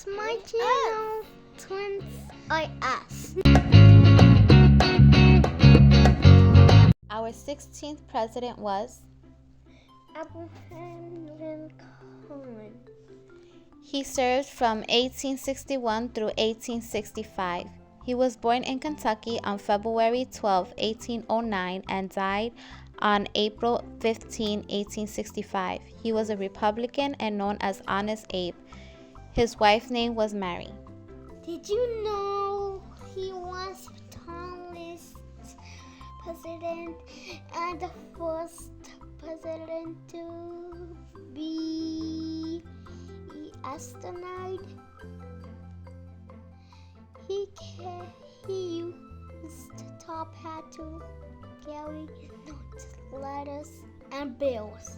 to my channel, Twins u.s.a. Our 16th president was Abraham Lincoln. He served from 1861 through 1865. He was born in Kentucky on February 12, 1809, and died on April 15, 1865. He was a Republican and known as Honest Abe. His wife's name was Mary. Did you know he was tallest president and the first president to be astronaut? He used top hat to carry notes, letters, and bills.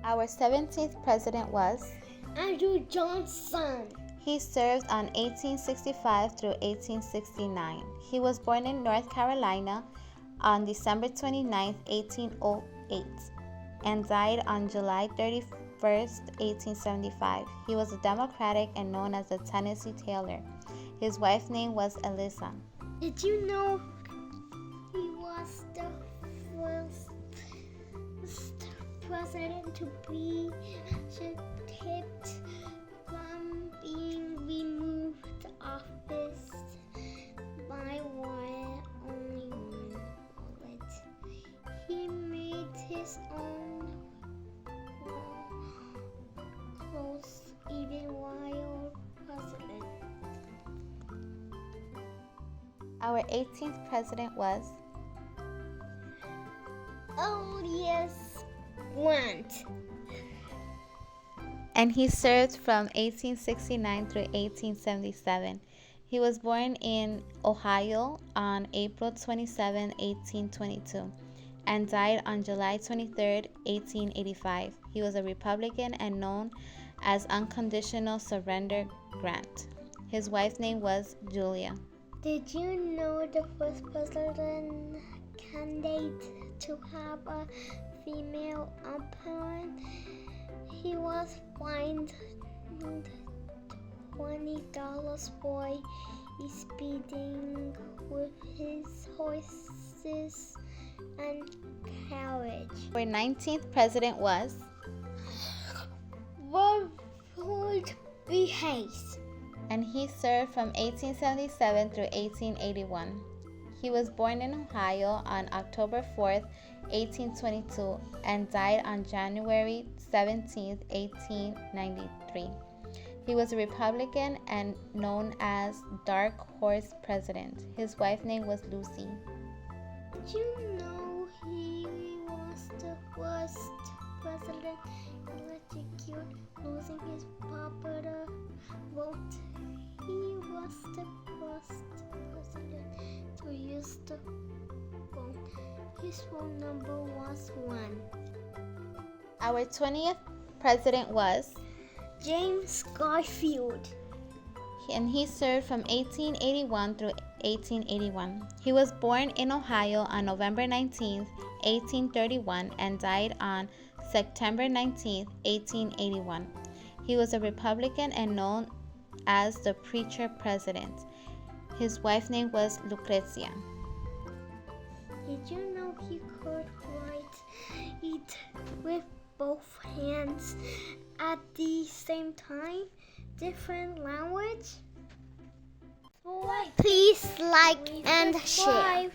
Our 17th president was Andrew Johnson. He served on 1865 through 1869. He was born in North Carolina on December 29, 1808, and died on July 31, 1875. He was a Democratic and known as the Tennessee Tailor. His wife's name was Eliza. Did you know he was the first president to be tipped from being removed office by only one bullet? He made his own clothes even while president. Our 18th president was U.s.a. Grant. and he served from 1869 through 1877. He was born in Ohio on April 27, 1822, and died on July 23, 1885. He was a Republican and known as Unconditional Surrender Grant. His wife's name was Julia. Did you know the first president candidate to have a female opponent? He was fined $20 for speeding with his horses and carriage. Our 19th president was Garfield B. Hayes. and he served from 1877 through 1881. He was born in Ohio on October 4, 1822, and died on January 17, 1893. He was a Republican and known as Dark Horse President. His wife's name was Lucy. Did you know he was the first president electrocuted, losing his popular vote? He was the first president to use the phone. His phone number was 1. Our 20th president was James Garfield. and he served from 1881 through 1881. He was born in Ohio on November 19, 1831, and died on September 19, 1881. He was a Republican and known as the Preacher President. His wife's name was Lucrezia. Did you know he could write it with both hands at the same time? Different language? Please like and share.